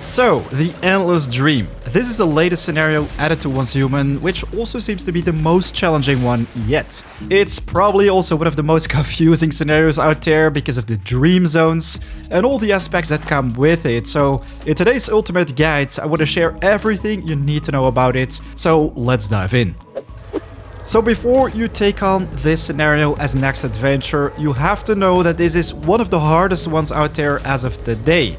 So, the Endless Dream. This is the latest scenario added to Once Human, which also seems to be the most challenging one yet. It's probably also one of the most confusing scenarios out there because of the dream zones and all the aspects that come with it. So, in today's ultimate guide, I want to share everything you need to know about it. So, let's dive in. So before you take on this scenario as next adventure, you have to know that this is one of the hardest ones out there as of today.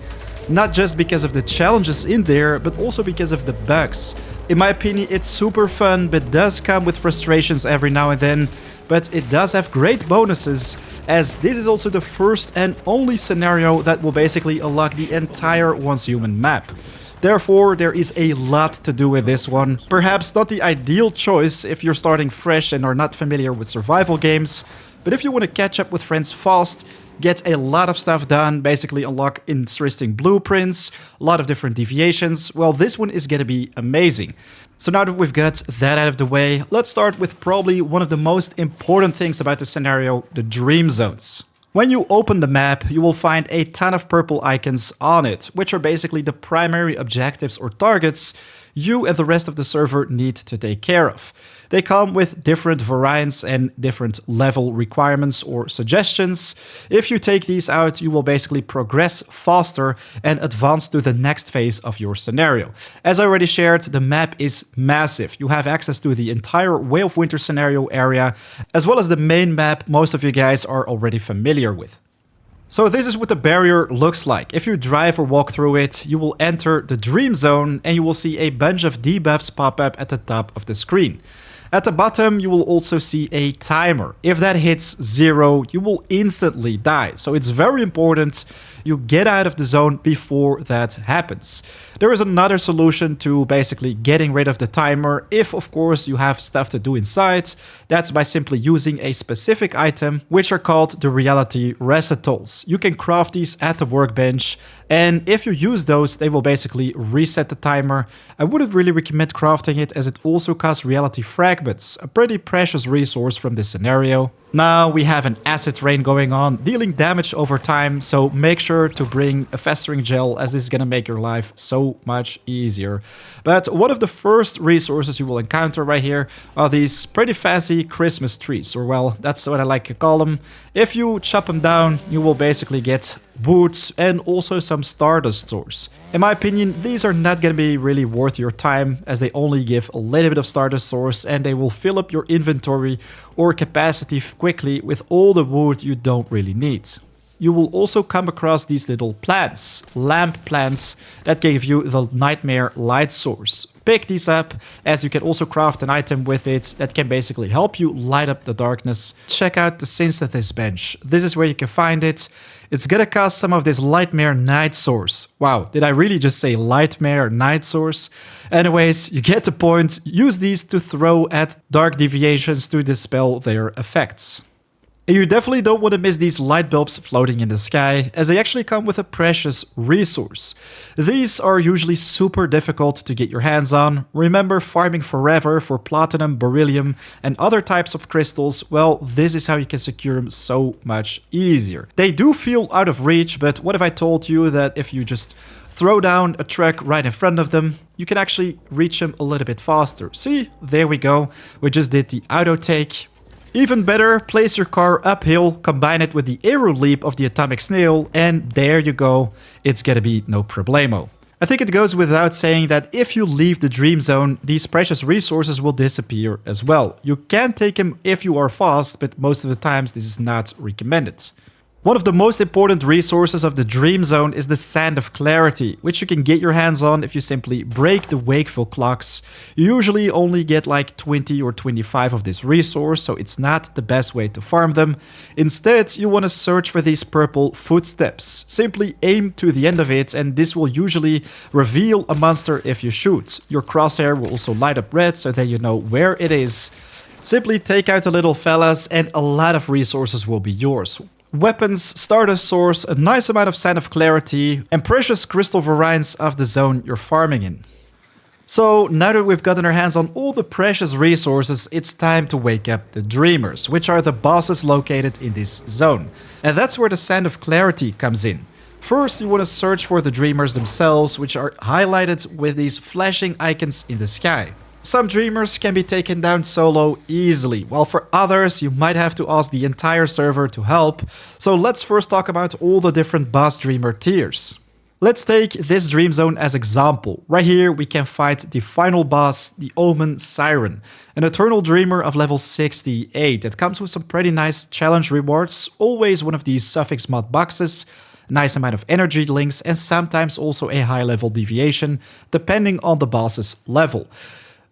Not just because of the challenges in there, but also because of the bugs. In my opinion, it's super fun, but does come with frustrations every now and then. But it does have great bonuses, as this is also the first and only scenario that will basically unlock the entire Once Human map. Therefore, there is a lot to do with this one. Perhaps not the ideal choice if you're starting fresh and are not familiar with survival games, but if you want to catch up with friends fast, get a lot of stuff done, basically unlock interesting blueprints, a lot of different deviations, well, this one is gonna be amazing. So now that we've got that out of the way, let's start with probably one of the most important things about the scenario, the dream zones. When you open the map, you will find a ton of purple icons on it, which are basically the primary objectives or targets you and the rest of the server need to take care of. They come with different variants and different level requirements or suggestions. If you take these out, you will basically progress faster and advance to the next phase of your scenario. As I already shared, the map is massive. You have access to the entire Way of Winter scenario area, as well as the main map most of you guys are already familiar with. So this is what the barrier looks like. If you drive or walk through it, you will enter the dream zone and you will see a bunch of debuffs pop up at the top of the screen. At the bottom, you will also see a timer. If that hits 0, you will instantly die. So it's very important you get out of the zone before that happens. There is another solution to basically getting rid of the timer if, of course, you have stuff to do inside. That's by simply using a specific item, which are called the Reality Recitals. You can craft these at the workbench, and if you use those, they will basically reset the timer. I wouldn't really recommend crafting it, as it also costs Reality Fragments, a pretty precious resource from this scenario. Now we have an acid rain going on, dealing damage over time, so make sure to bring a festering gel, as this is gonna make your life so much easier. But one of the first resources you will encounter right here are these pretty fancy Christmas trees, or well, that's what I like to call them. If you chop them down, you will basically get boots and also some Stardust Trees. In my opinion, these are not going to be really worth your time, as they only give a little bit of Stardust Trees and they will fill up your inventory or capacity quickly with all the wood you don't really need. You will also come across these little plants, lamp plants, that give you the Nightmare light source. Pick these up, as you can also craft an item with it that can basically help you light up the darkness. Check out the Synthesis bench. This is where you can find it. It's gonna cost some of this Nightmare night source. Wow, did I really just say Nightmare night source? Anyways, you get the point. Use these to throw at dark deviations to dispel their effects. You definitely don't want to miss these light bulbs floating in the sky, as they actually come with a precious resource. These are usually super difficult to get your hands on. Remember farming forever for platinum, beryllium, and other types of crystals? Well, this is how you can secure them so much easier. They do feel out of reach, but what if I told you that if you just throw down a truck right in front of them, you can actually reach them a little bit faster? See, there we go. We just did the auto take. Even better, place your car uphill, combine it with the aero leap of the atomic snail, and there you go, it's gonna be no problemo. I think it goes without saying that if you leave the dream zone, these precious resources will disappear as well. You can take them if you are fast, but most of the times this is not recommended. One of the most important resources of the Dream Zone is the Sand of Clarity, which you can get your hands on if you simply break the Wakeful Clocks. You usually only get like 20 or 25 of this resource, so it's not the best way to farm them. Instead, you want to search for these purple footsteps. Simply aim to the end of it, and this will usually reveal a monster if you shoot. Your crosshair will also light up red, so that you know where it is. Simply take out the little fellas, and a lot of resources will be yours. Weapons, Stardust Source, a nice amount of Sand of Clarity, and precious crystal variants of the zone you're farming in. So now that we've gotten our hands on all the precious resources, it's time to wake up the Dreamers, which are the bosses located in this zone. And that's where the Sand of Clarity comes in. First, you want to search for the dreamers themselves, which are highlighted with these flashing icons in the sky. Some dreamers can be taken down solo easily, while for others you might have to ask the entire server to help. So let's first talk about all the different boss dreamer tiers. Let's take this dream zone as example. Right here we can fight the final boss, the Omen Siren, an eternal dreamer of level 68 that comes with some pretty nice challenge rewards, always one of these suffix mod boxes, a nice amount of energy links, and sometimes also a high level deviation, depending on the boss's level.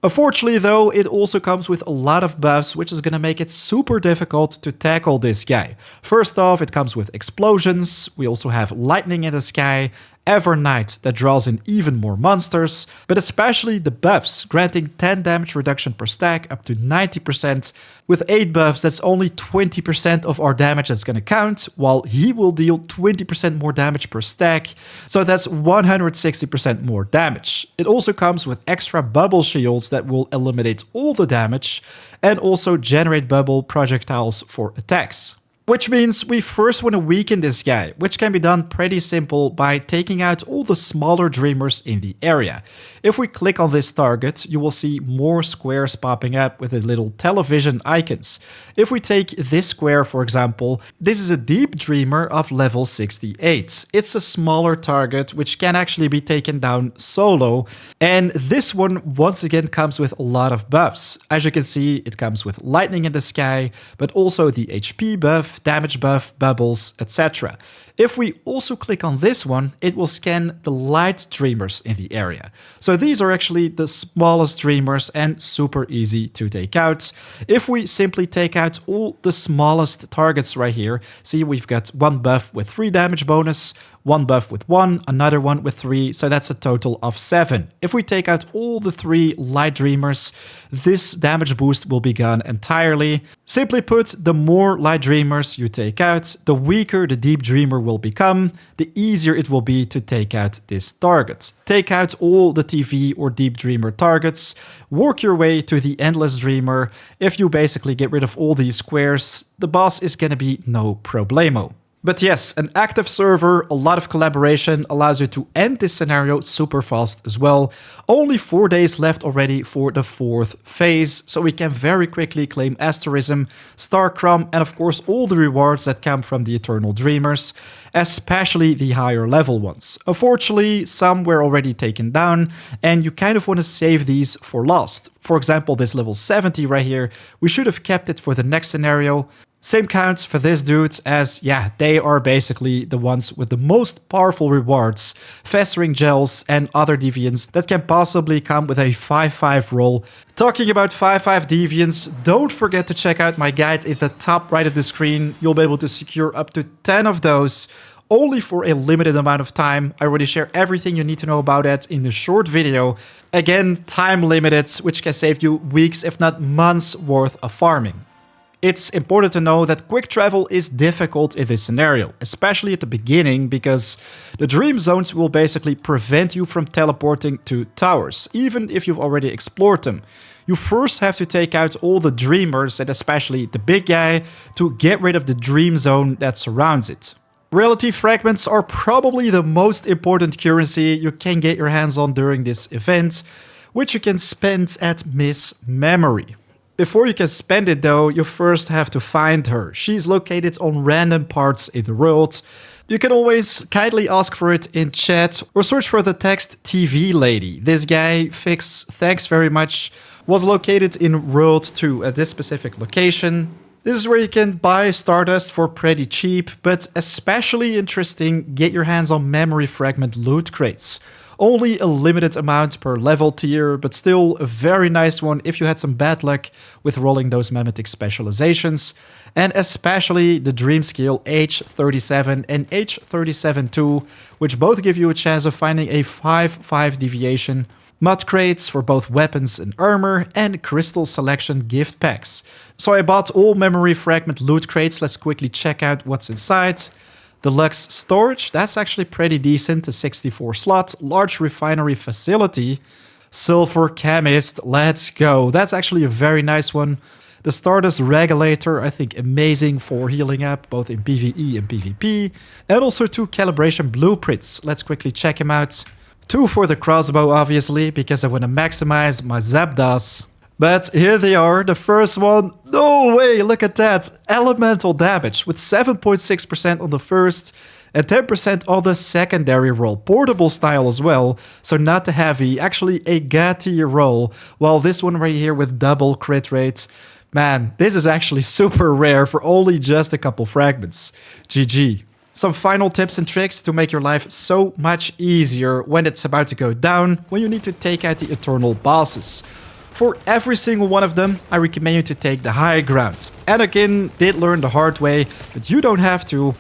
Unfortunately though, it also comes with a lot of buffs, which is going to make it super difficult to tackle this guy. First off, it comes with explosions, we also have lightning in the sky, Evernight that draws in even more monsters, but especially the buffs, granting 10 damage reduction per stack up to 90%. With 8 buffs, that's only 20% of our damage that's gonna count, while he will deal 20% more damage per stack, so that's 160% more damage. It also comes with extra bubble shields that will eliminate all the damage, and also generate bubble projectiles for attacks. Which means we first want to weaken this guy, which can be done pretty simple by taking out all the smaller dreamers in the area. If we click on this target, you will see more squares popping up with the little television icons. If we take this square, for example, this is a deep dreamer of level 68. It's a smaller target, which can actually be taken down solo. And this one, once again, comes with a lot of buffs. As you can see, it comes with lightning in the sky, but also the HP buff, damage buff, bubbles, etc. If we also click on this one, it will scan the light dreamers in the area. So these are actually the smallest dreamers and super easy to take out. If we simply take out all the smallest targets right here, see we've got one buff with 3 damage bonus, one buff with 1, another one with 3, so that's a total of 7. If we take out all the 3 light dreamers, this damage boost will be gone entirely. Simply put, the more light dreamers you take out, the weaker the deep dreamer will become, the easier it will be to take out this target. Take out all the TV or deep dreamer targets, work your way to the endless dreamer. If you basically get rid of all these squares, the boss is gonna be no problemo. But yes, an active server, a lot of collaboration allows you to end this scenario super fast as well. Only 4 days left already for the 4th phase, so we can very quickly claim Asterism, Star Crumb, and of course all the rewards that come from the Eternal Dreamers, especially the higher level ones. Unfortunately, some were already taken down, and you kind of want to save these for last. For example, this level 70 right here, we should have kept it for the next scenario. Same counts for this dude, as yeah, they are basically the ones with the most powerful rewards, festering gels and other deviants that can possibly come with a 5-5 roll. Talking about 5-5 deviants, don't forget to check out my guide at the top right of the screen. You'll be able to secure up to 10 of those, only for a limited amount of time. I already share everything you need to know about it in the short video. Again, time limited, which can save you weeks if not months worth of farming. It's important to know that quick travel is difficult in this scenario, especially at the beginning, because the dream zones will basically prevent you from teleporting to towers, even if you've already explored them. You first have to take out all the dreamers, and especially the big guy, to get rid of the dream zone that surrounds it. Reality Fragments are probably the most important currency you can get your hands on during this event, which you can spend at Miss Memory. Before you can spend it though, you first have to find her. She's located on random parts in the world. You can always kindly ask for it in chat or search for the text TV lady. This guy, Fix, thanks very much, was located in World 2 at this specific location. This is where you can buy Stardust for pretty cheap, but especially interesting, get your hands on memory fragment loot crates. Only a limited amount per level tier, but still a very nice one if you had some bad luck with rolling those memetic specializations. And especially the Dream Scale H37 and H37-2, which both give you a chance of finding a 5-5 deviation, mod crates for both weapons and armor, and crystal selection gift packs. So I bought all memory fragment loot crates. Let's quickly check out what's inside. Deluxe storage, that's actually pretty decent, a 64 slot, large refinery facility, silver chemist, let's go. That's actually a very nice one. The Stardust Regulator, I think amazing for healing up, both in PvE and PvP. And also 2 calibration blueprints. Let's quickly check them out. 2 for the crossbow, obviously, because I want to maximize my Zapdos. But here they are. The first one, no way, look at that. Elemental damage with 7.6% on the first and 10% on the secondary roll. Portable style as well, so not the heavy, actually a God tier roll. While this one right here with double crit rate, man, this is actually super rare for only just a couple fragments. GG. Some final tips and tricks to make your life so much easier when it's about to go down, when you need to take out the eternal bosses. For every single one of them, I recommend you to take the high ground. Anakin did learn the hard way that you don't have to.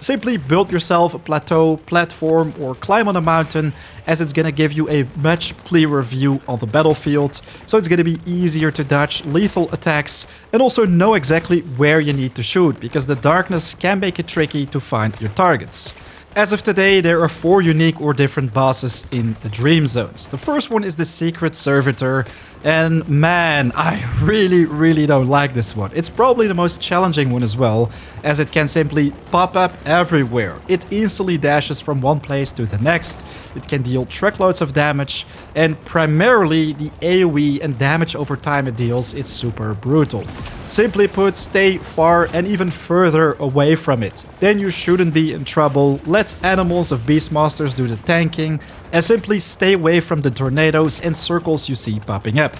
Simply build yourself a plateau, platform, or climb on a mountain, as it's gonna give you a much clearer view on the battlefield, so it's gonna be easier to dodge lethal attacks and also know exactly where you need to shoot, because the darkness can make it tricky to find your targets. As of today, there are 4 unique or different bosses in the Dream Zones. The first one is the Secret Servitor, and man, I really don't like this one. It's probably the most challenging one as well, as it can simply pop up everywhere. It instantly dashes from one place to the next, it can deal truckloads of damage, and primarily the AoE and damage over time it deals is super brutal. Simply put, stay far and even further away from it. Then you shouldn't be in trouble. Let animals of Beastmasters do the tanking, and simply stay away from the tornadoes and circles you see popping up.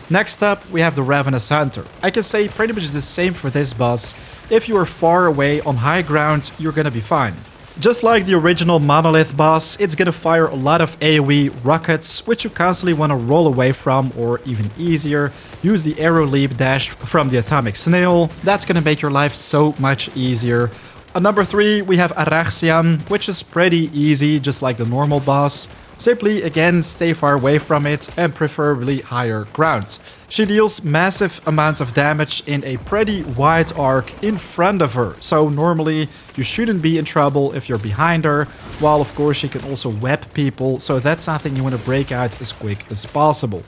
Next up, we have the Ravenous Hunter. I can say pretty much the same for this boss. If you are far away on high ground, you're gonna be fine. Just like the original Monolith boss, it's gonna fire a lot of AoE rockets, which you constantly want to roll away from, or even easier, use the arrow leap dash from the Atomic Snail. That's gonna make your life so much easier. At number 3, we have Araxian, which is pretty easy, just like the normal boss. Simply, again, stay far away from it and preferably higher ground. She deals massive amounts of damage in a pretty wide arc in front of her, so normally you shouldn't be in trouble if you're behind her, while of course she can also web people, so that's something you want to break out as quick as possible.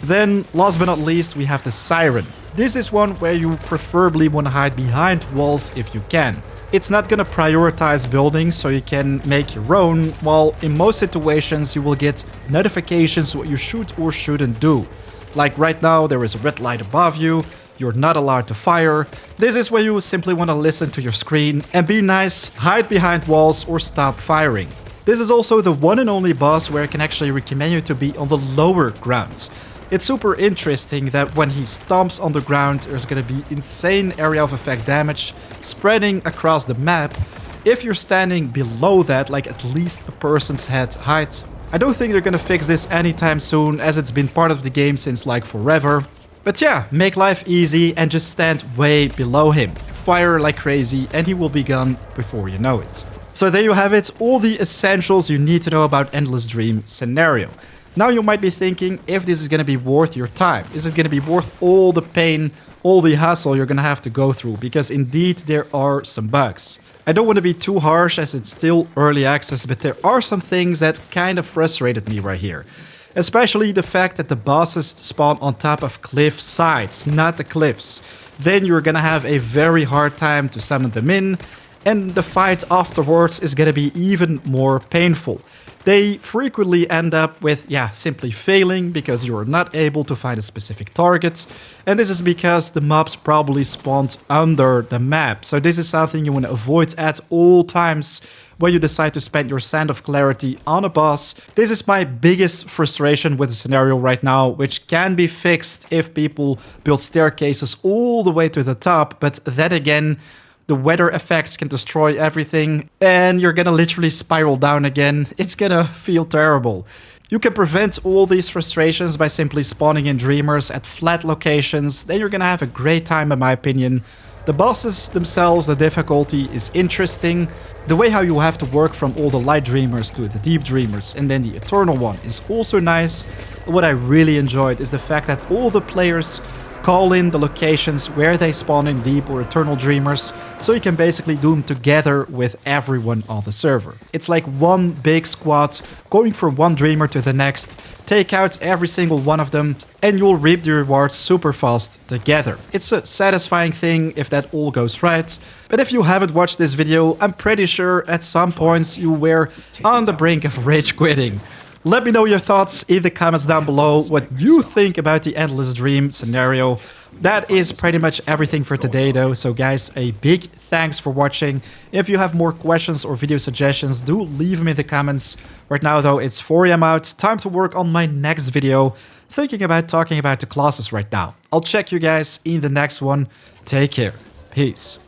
Then, last but not least, we have the Siren. This is one where you preferably want to hide behind walls if you can. It's not gonna prioritize buildings, so you can make your own, while in most situations you will get notifications what you should or shouldn't do. Like right now, there is a red light above you, you're not allowed to fire. This is where you simply want to listen to your screen and be nice, hide behind walls or stop firing. This is also the one and only boss where I can actually recommend you to be on the lower ground. It's super interesting that when he stomps on the ground, there's gonna be insane area of effect damage spreading across the map. If you're standing below that, like at least a person's head height. I don't think they're gonna fix this anytime soon, as it's been part of the game since like forever. But yeah, make life easy and just stand way below him. Fire like crazy and he will be gone before you know it. So there you have it, all the essentials you need to know about Endless Dream Scenario. Now you might be thinking if this is going to be worth your time. Is it going to be worth all the pain, all the hassle you're going to have to go through? Because indeed there are some bugs. I don't want to be too harsh as it's still early access, but there are some things that kind of frustrated me right here. Especially the fact that the bosses spawn on top of cliff sides, not the cliffs. Then you're going to have a very hard time to summon them in, and the fight afterwards is going to be even more painful. They frequently end up with, simply failing because you are not able to find a specific target. And this is because the mobs probably spawned under the map. So this is something you want to avoid at all times when you decide to spend your Sand of Clarity on a boss. This is my biggest frustration with the scenario right now, which can be fixed if people build staircases all the way to the top. But then again, the weather effects can destroy everything, and you're gonna literally spiral down again. It's gonna feel terrible. You can prevent all these frustrations by simply spawning in Dreamers at flat locations. Then you're gonna have a great time, in my opinion. The bosses themselves, the difficulty is interesting. The way how you have to work from all the light Dreamers to the deep Dreamers and then the eternal one is also nice. What I really enjoyed is the fact that all the players call in the locations where they spawn in Deep or Eternal Dreamers, so you can basically do them together with everyone on the server. It's like one big squad going from one Dreamer to the next, take out every single one of them, and you'll reap the rewards super fast together. It's a satisfying thing if that all goes right, but if you haven't watched this video, I'm pretty sure at some points you were on the brink of rage quitting. Let me know your thoughts in the comments down below, what you think about the Endless Dream scenario. That is pretty much everything for today though, so guys, a big thanks for watching. If you have more questions or video suggestions, do leave them in the comments. Right now though, it's 4 AM out, time to work on my next video. Thinking about talking about the classes right now. I'll check you guys in the next one. Take care. Peace.